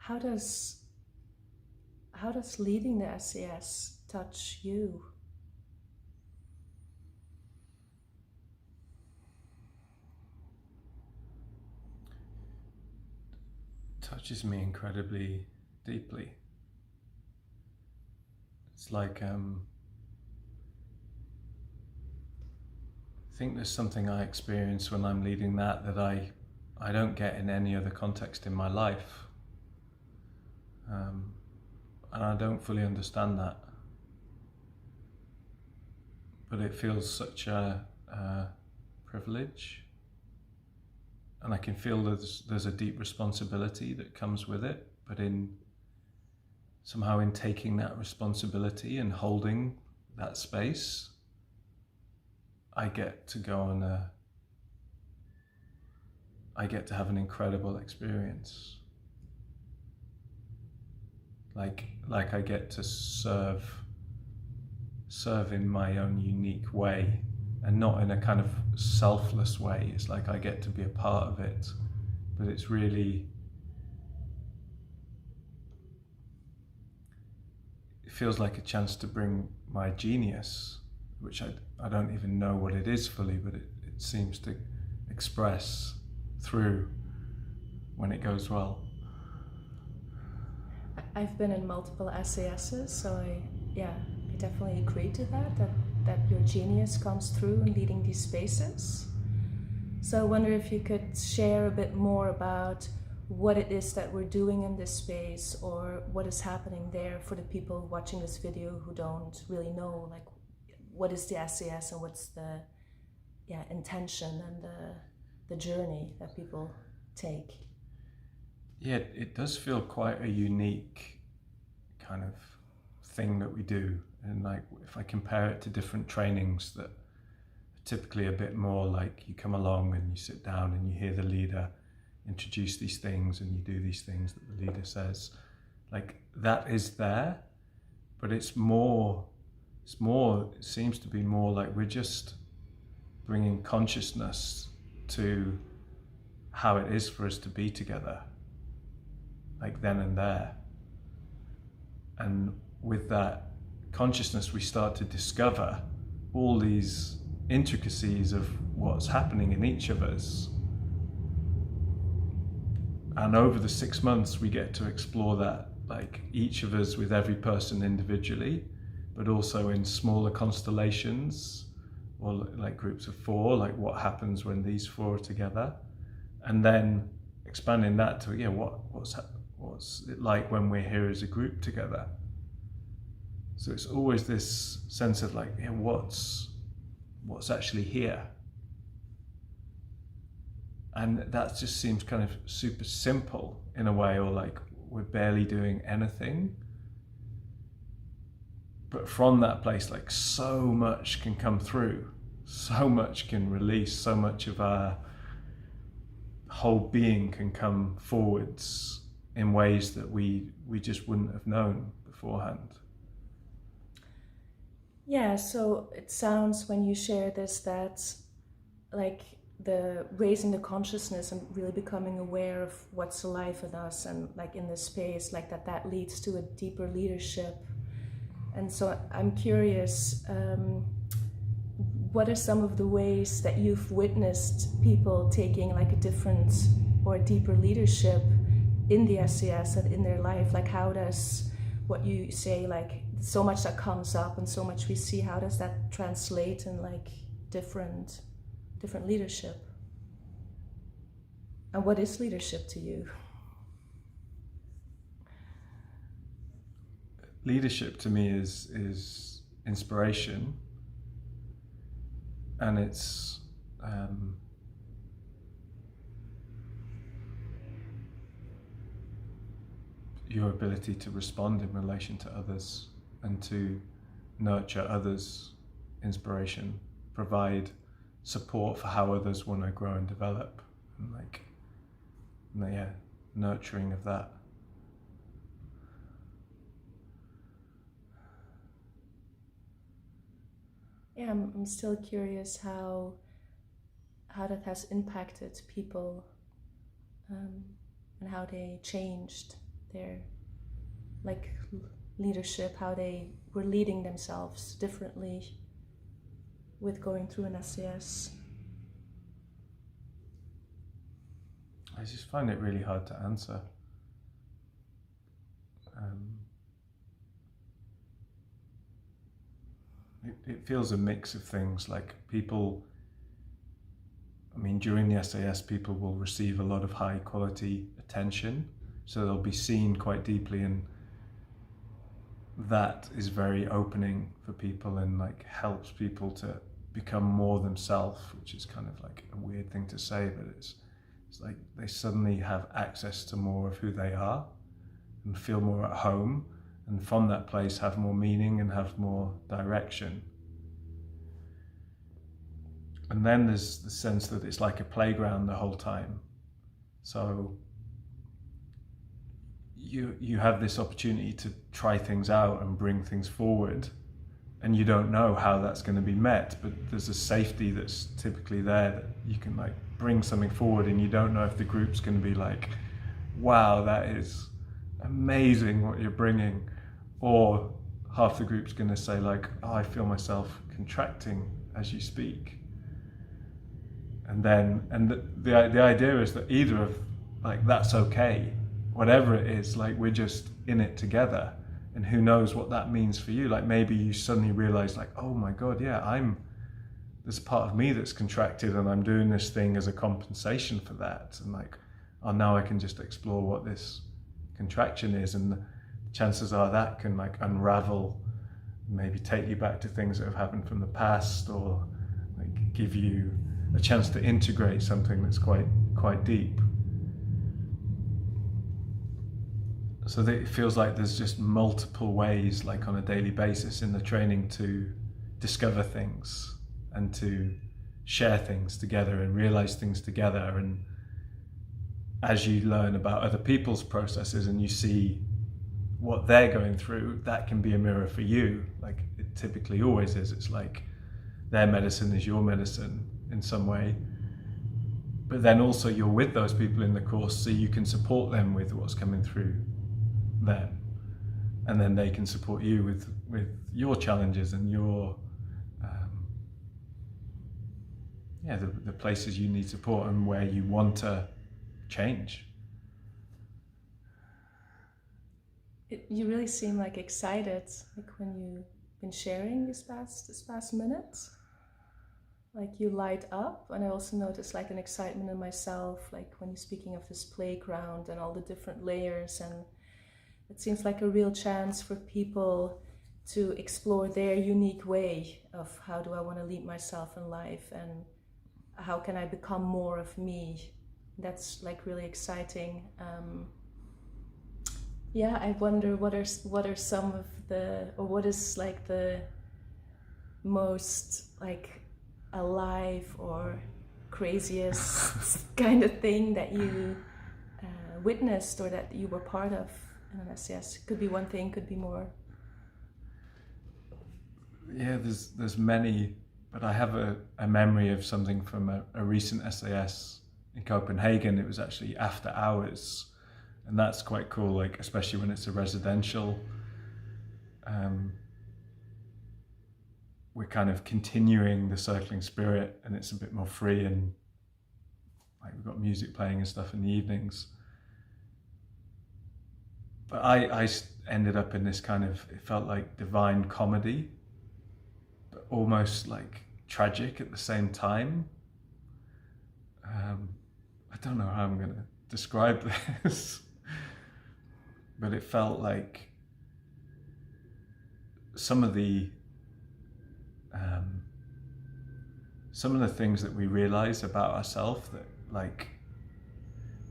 how does leading the SAS touch you? Touches me incredibly deeply. It's like I think there's something I experience when I'm leading that I don't get in any other context in my life, and I don't fully understand that, but it feels such a privilege, and I can feel there's a deep responsibility that comes with it, but somehow in taking that responsibility and holding that space, I get to go on I get to have an incredible experience. Like I get to serve in my own unique way, and not in a kind of selfless way. It's like I get to be a part of it, but it's really, it feels like a chance to bring my genius, which I don't even know what it is fully, but it seems to express through when it goes well. I've been in multiple SASs, so I definitely agree to that your genius comes through in leading these spaces. So I wonder if you could share a bit more about what it is that we're doing in this space, or what is happening there for the people watching this video who don't really know, like, what is the SAS and what's the intention and the journey that people take. Yeah, it does feel quite a unique kind of thing that we do. And like, if I compare it to different trainings that are typically a bit more like you come along and you sit down and you hear the leader introduce these things and you do these things that the leader says, like that is there, but it seems to be more like we're just bringing consciousness to how it is for us to be together, like then and there. And with that consciousness, we start to discover all these intricacies of what's happening in each of us. And over the 6 months, we get to explore that, like each of us with every person individually, but also in smaller constellations, or like groups of 4, like what happens when these 4 are together. And then expanding that to, what's it like when we're here as a group together? So it's always this sense of like, what's actually here? And that just seems kind of super simple in a way, or like we're barely doing anything. But from that place, like so much can come through, so much can release, so much of our whole being can come forwards in ways that we just wouldn't have known beforehand. Yeah, so it sounds when you share this that like the raising the consciousness and really becoming aware of what's alive in us and like in this space, like that leads to a deeper leadership. And so I'm curious, what are some of the ways that you've witnessed people taking like a different or deeper leadership in the SAS and in their life? Like how does what you say, like so much that comes up and so much we see, how does that translate in like different leadership? And what is leadership to you? Leadership to me is inspiration, and it's your ability to respond in relation to others and to nurture others' inspiration, provide support for how others want to grow and develop, and nurturing of that. Yeah, I'm still curious how that has impacted people, and how they changed their like leadership, how they were leading themselves differently with going through an SAS? I just find it really hard to answer. It feels a mix of things, like people, I mean, during the SAS, people will receive a lot of high quality attention, so they'll be seen quite deeply, and that is very opening for people and like helps people to become more themselves, which is kind of like a weird thing to say, but it's like they suddenly have access to more of who they are and feel more at home, and from that place have more meaning and have more direction. And then there's the sense that it's like a playground the whole time. So you have this opportunity to try things out and bring things forward, and you don't know how that's going to be met, but there's a safety that's typically there that you can like bring something forward, and you don't know if the group's going to be like, wow, that is amazing what you're bringing, or half the group's going to say like, oh, I feel myself contracting as you speak. And then, the idea is that either of, like, that's okay, whatever it is, like, we're just in it together, and who knows what that means for you. Like, maybe you suddenly realize like, oh my God, yeah, there's part of me that's contracted, and I'm doing this thing as a compensation for that, and like, oh, now I can just explore what this contraction is, and the chances are that can like unravel, maybe take you back to things that have happened from the past, or like give you a chance to integrate something that's quite deep. So that it feels like there's just multiple ways, like on a daily basis in the training, to discover things and to share things together and realize things together. And as you learn about other people's processes and you see what they're going through, that can be a mirror for you. Like it typically always is. It's like their medicine is your medicine in some way. But then also you're with those people in the course, so you can support them with what's coming through them. And then they can support you with your challenges and your the places you need support and where you want to change. You really seem like excited, like when you've been sharing this past minute. Like you light up, and I also notice like an excitement in myself, like when you're speaking of this playground and all the different layers, and it seems like a real chance for people to explore their unique way of how do I want to lead myself in life, and how can I become more of me. That's like really exciting. I wonder what are some of the, or what is like the most like alive or craziest kind of thing that you witnessed or that you were part of in an SAS. Could be one thing, could be more. Yeah, there's many, but I have a memory of something from a recent SAS in Copenhagen. It was actually after hours, and that's quite cool, like especially when it's a residential. We're kind of continuing the circling spirit, and it's a bit more free, and like we've got music playing and stuff in the evenings. But I ended up in this kind of, it felt like divine comedy, but almost like tragic at the same time. I don't know how I'm going to describe this, but it felt like some of the things that we realize about ourselves, that like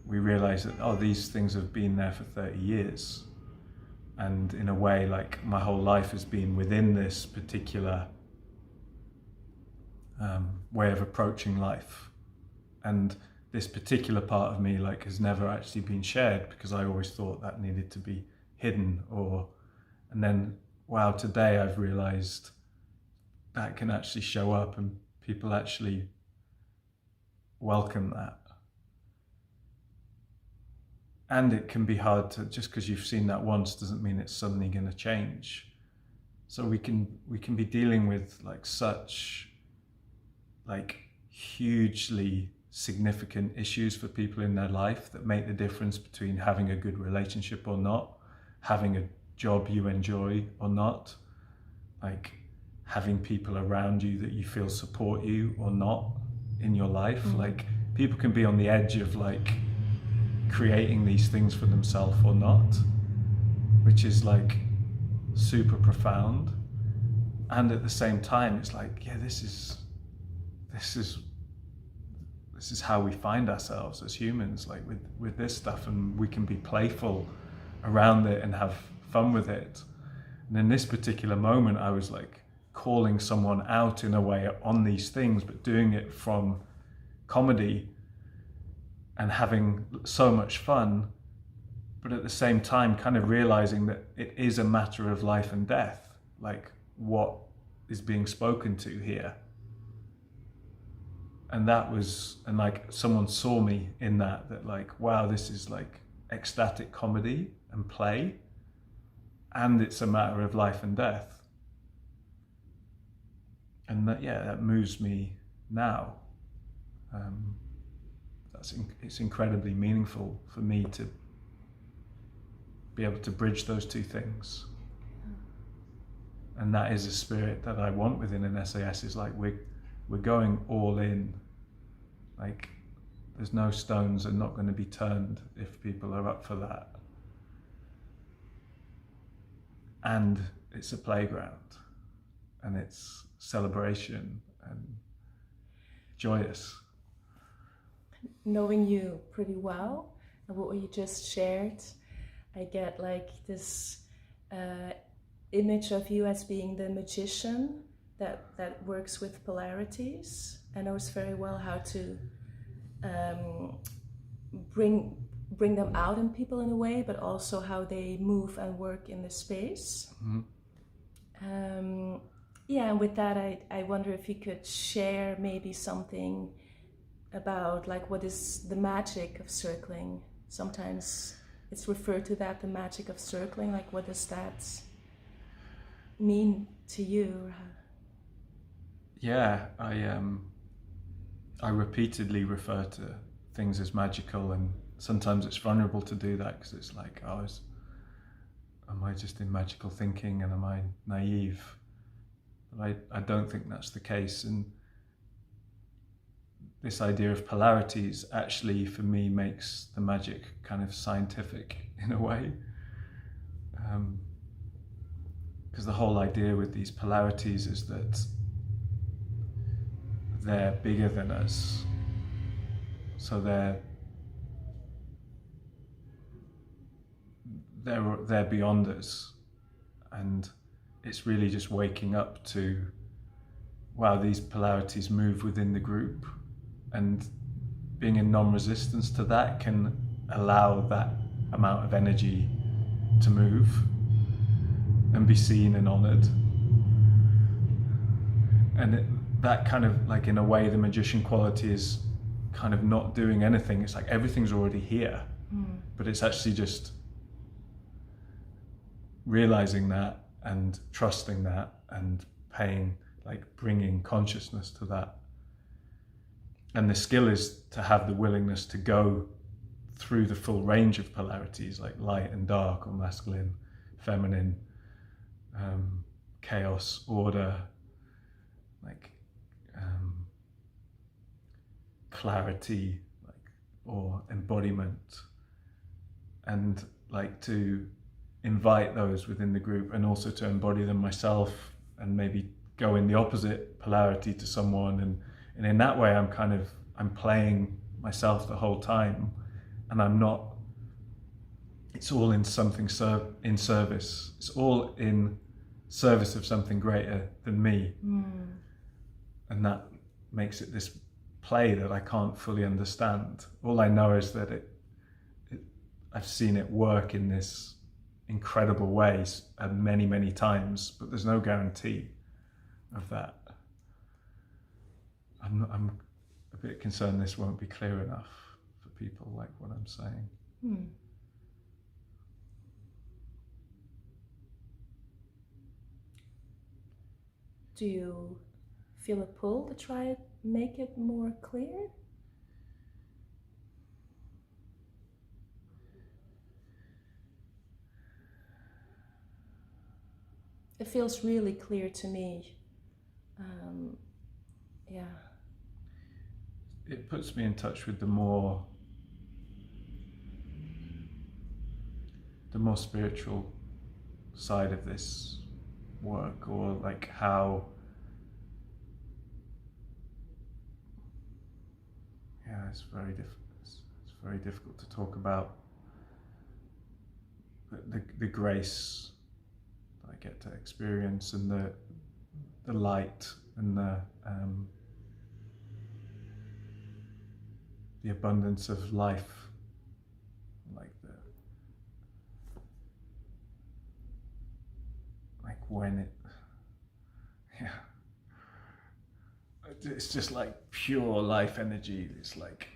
we realize that, oh, these things have been there for 30 years. And in a way, like my whole life has been within this particular way of approaching life. And this particular part of me like has never actually been shared, because I always thought that needed to be hidden, and then, wow, today I've realized that can actually show up and people actually welcome that. And it can be hard to, just because you've seen that once doesn't mean it's suddenly going to change. So we can be dealing with like such like hugely significant issues for people in their life that make the difference between having a good relationship or not, having a job you enjoy or not, like having people around you that you feel support you or not in your life. Like people can be on the edge of like creating these things for themselves or not, which is like super profound. And at the same time, it's like, yeah, this is how we find ourselves as humans, like with this stuff, and we can be playful around it and have fun with it. And in this particular moment, I was like calling someone out in a way on these things, but doing it from comedy and having so much fun, but at the same time kind of realizing that it is a matter of life and death, like what is being spoken to here. And that was, and like someone saw me in that like, wow, this is like ecstatic comedy and play, and it's a matter of life and death. And that, yeah, that moves me now. It's incredibly meaningful for me to be able to bridge those two things. And that is a spirit that I want within an SAS, is like we're going all in. Like there's no stones are not going to be turned if people are up for that. And it's a playground, and it's celebration and joyous. Knowing you pretty well and what you just shared, I get like this image of you as being the magician that works with polarities and knows very well how to bring them out in people in a way, but also how they move and work in the space. Yeah, and with that, I wonder if you could share maybe something about like what is the magic of circling. Sometimes it's referred to that, the magic of circling. Like what does that mean to you? Yeah, I repeatedly refer to things as magical, and sometimes it's vulnerable to do that because it's like, oh, am I just in magical thinking, and am I naive? But I don't think that's the case. And this idea of polarities actually, for me, makes the magic kind of scientific in a way. Because the whole idea with these polarities is that they're bigger than us. So they're beyond us. And it's really just waking up to, wow, these polarities move within the group, and being in non-resistance to that can allow that amount of energy to move and be seen and honored. And that kind of, like, in a way, the magician quality is kind of not doing anything. It's like everything's already here, but it's actually just realizing that and trusting that and bringing consciousness to that. And the skill is to have the willingness to go through the full range of polarities, like light and dark, or masculine, feminine, chaos, order, clarity, or embodiment, and to invite those within the group, and also to embody them myself, and maybe go in the opposite polarity to someone, and in that way I'm playing myself the whole time, and I'm not, it's all in something in service, it's all in service of something greater than me. And that makes it this play that I can't fully understand. All I know is that I've seen it work in this incredible ways many, many times, but there's no guarantee of that. I'm a bit concerned this won't be clear enough for people, like what I'm saying. do you feel a pull to try to make it more clear? It feels really clear to me. Yeah. It puts me in touch with the more spiritual side of this work, or like how, yeah, it's very difficult to talk about, but the grace that I get to experience, and the light, and the abundance of life, like when it, yeah, it's just like pure life energy. It's like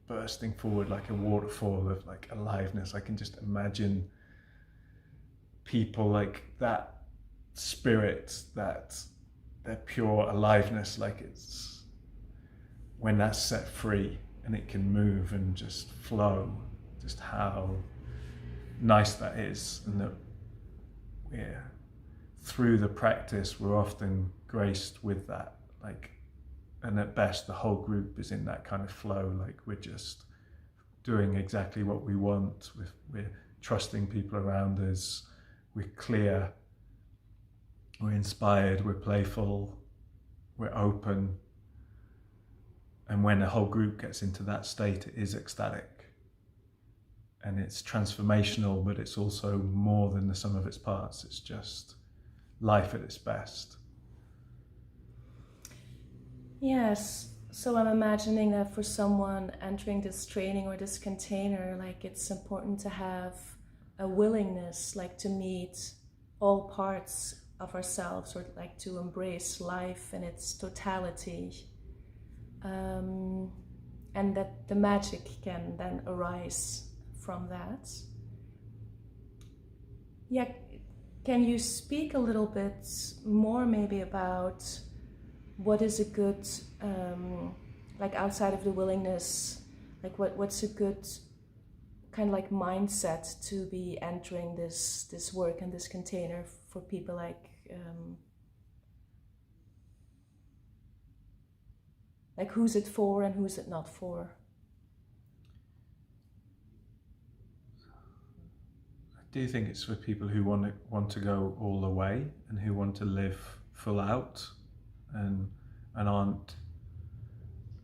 bursting forward like a waterfall of like aliveness. I can just imagine people like that spirit, that their pure aliveness, like it's when that's set free and it can move and just flow, just how nice that is. And that we're, through the practice, we're often graced with that, like, and at best the whole group is in that kind of flow, like we're just doing exactly what we want, we're trusting people around us, we're clear, we're inspired, we're playful, we're open. And when a whole group gets into that state, it is ecstatic. And it's transformational, but it's also more than the sum of its parts. It's just life at its best. Yes, so I'm imagining that for someone entering this training or this container, like it's important to have a willingness, like to meet all parts of ourselves, or like to embrace life in its totality. And that the magic can then arise from that. Yeah, can you speak a little bit more maybe about what is a good, like outside of the willingness, like what's a good kind of like mindset to be entering this work and this container for people like who's it for and who's it not for? I do think it's for people who want to go all the way, and who want to live full out, and aren't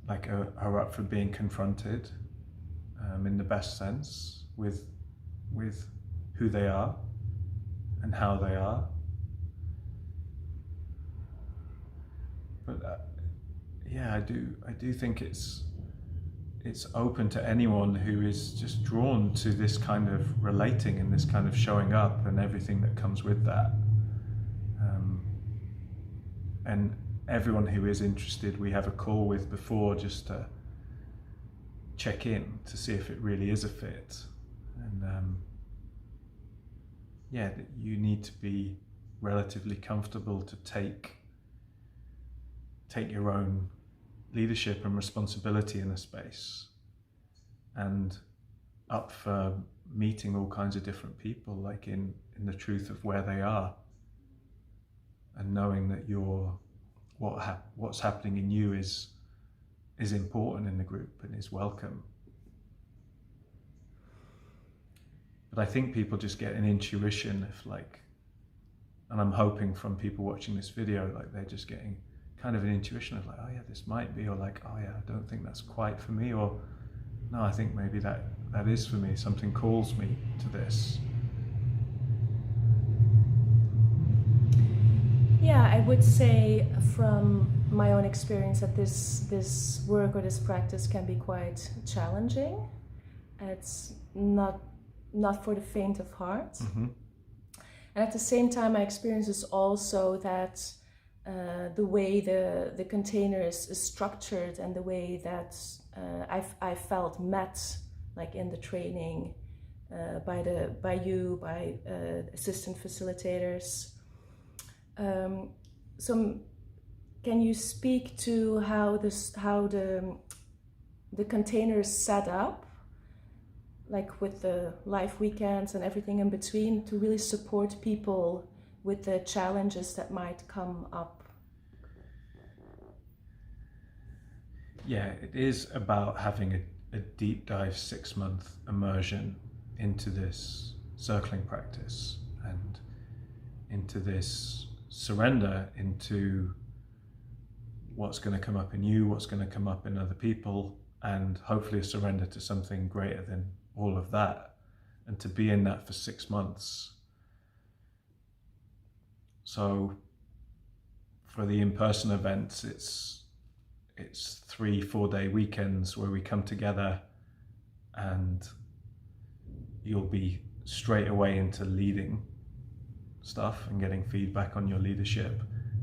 like are up for being confronted in the best sense with who they are and how they are. But yeah, I do think it's open to anyone who is just drawn to this kind of relating and this kind of showing up and everything that comes with that. And everyone who is interested, we have a call with before, just to check in to see if it really is a fit. And yeah, that you need to be relatively comfortable to take your own leadership and responsibility in a space, and up for meeting all kinds of different people, like in the truth of where they are, and knowing that what's happening in you is important in the group and is welcome. But I think people just get an intuition if and I'm hoping from people watching this video, like they're just getting kind of an intuition of like, oh yeah, this might be, or like, oh yeah, I don't think that's quite for me, or no, I think maybe that is for me, something calls me to this. Yeah, I would say from my own experience that this work or this practice can be quite challenging. It's not for the faint of heart. Mm-hmm. And at the same time, my experience is also that the way the container is structured, and the way that I felt met, like in the training, by assistant facilitators. So can you speak to how the container is set up, like with the live weekends and everything in between, to really support people with the challenges that might come up? Yeah, it is about having a deep dive 6-month immersion into this circling practice and into this surrender into what's going to come up in you, what's going to come up in other people, and hopefully a surrender to something greater than all of that, and to be in that for 6 months. So for the in-person events, it's 3-4 day weekends where we come together, and you'll be straight away into leading stuff and getting feedback on your leadership,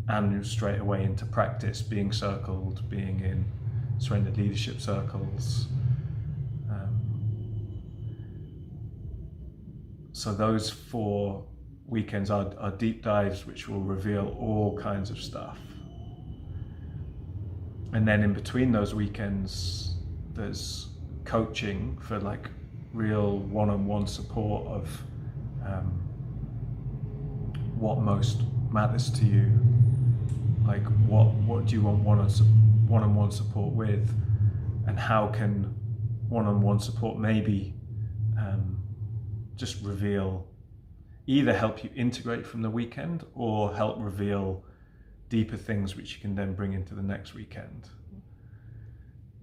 and you're straight away into practice, being circled, being in surrendered leadership circles. So those 4 weekends are deep dives which will reveal all kinds of stuff. And then in between those weekends, there's coaching for like real one-on-one support of what most matters to you. Like what do you want one-on-one support with, and how can one-on-one support maybe just reveal, either help you integrate from the weekend or help reveal deeper things which you can then bring into the next weekend.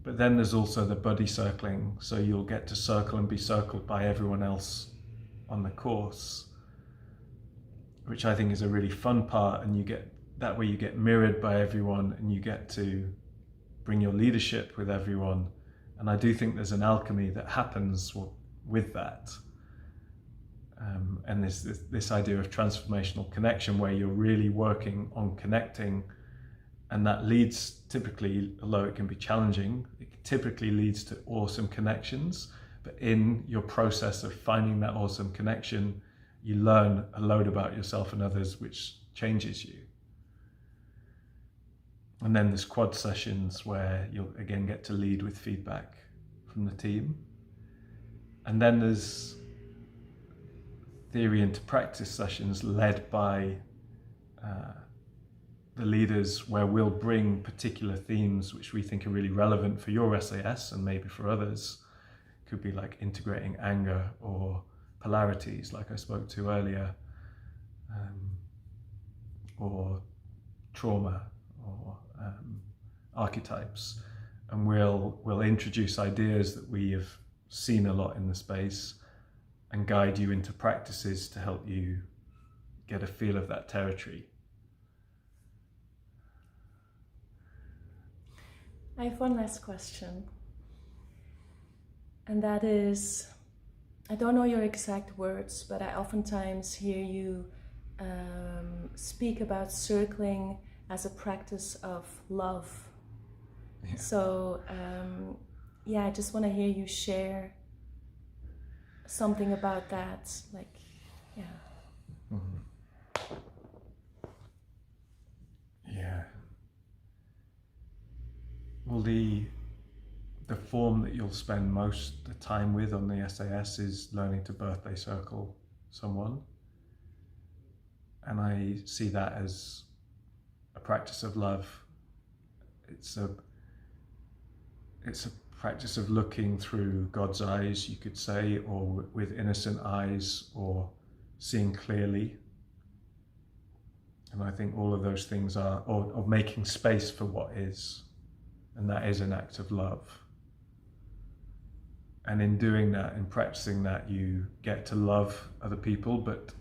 But then there's also the buddy circling, so you'll get to circle and be circled by everyone else on the course, which I think is a really fun part, and you get that way you get mirrored by everyone and you get to bring your leadership with everyone. And I do think there's an alchemy that happens with that. And there's this idea of transformational connection where you're really working on connecting, and that leads typically, although it can be challenging, it typically leads to awesome connections. But in your process of finding that awesome connection, you learn a load about yourself and others, which changes you. And then there's quad sessions where you'll again get to lead with feedback from the team. And then there's theory into practice sessions led by the leaders, where we'll bring particular themes which we think are really relevant for your SAS and maybe for others. Could be like integrating anger or polarities, like I spoke to earlier, or trauma, or archetypes. And we'll introduce ideas that we have seen a lot in the space and guide you into practices to help you get a feel of that territory. I have one last question, and that is, I don't know your exact words, but I oftentimes hear you speak about circling as a practice of love. Yeah. So I just want to hear you share something about that, like, yeah. Mm-hmm. Yeah. Well, the form that you'll spend most of the time with on the SAS is learning to birthday circle someone. And I see that as a practice of love. It's a practice of looking through God's eyes, you could say, or with innocent eyes, or seeing clearly. And I think all of those things are, or making space for what is. And that is an act of love. And in doing that, in practicing that, you get to love other people, but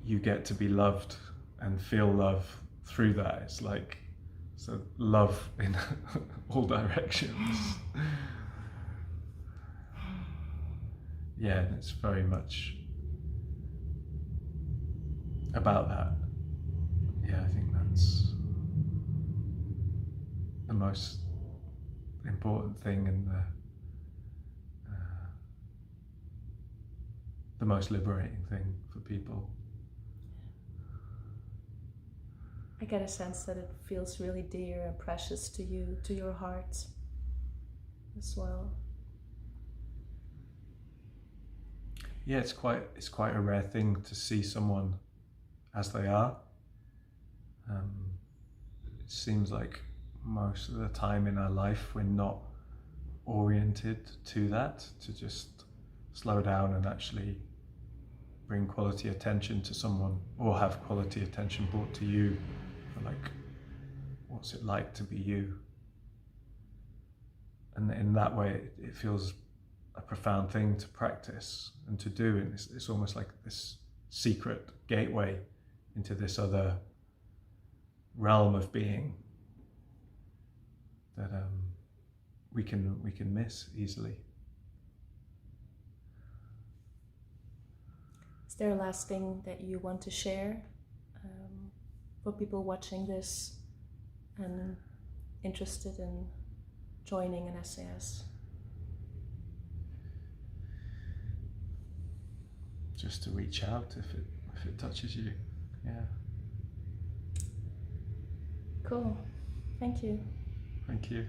you get to be loved and feel love through that. It's like, so love in all directions. Yeah, and it's very much about that. Yeah, I think that's the most important thing, and the most liberating thing for people. I get a sense that it feels really dear and precious to you, to your heart as well. Yeah, it's quite a rare thing to see someone as they are. It seems like most of the time in our life we're not oriented to that, to just slow down and actually bring quality attention to someone, or have quality attention brought to you for like, what's it like to be you? And in that way it feels a profound thing to practice and to do, and it's almost like this secret gateway into this other realm of being that we can miss easily. Is there a last thing that you want to share for people watching this and interested in joining an SAS? Just to reach out if it touches you. Yeah. Cool. Thank you. Thank you.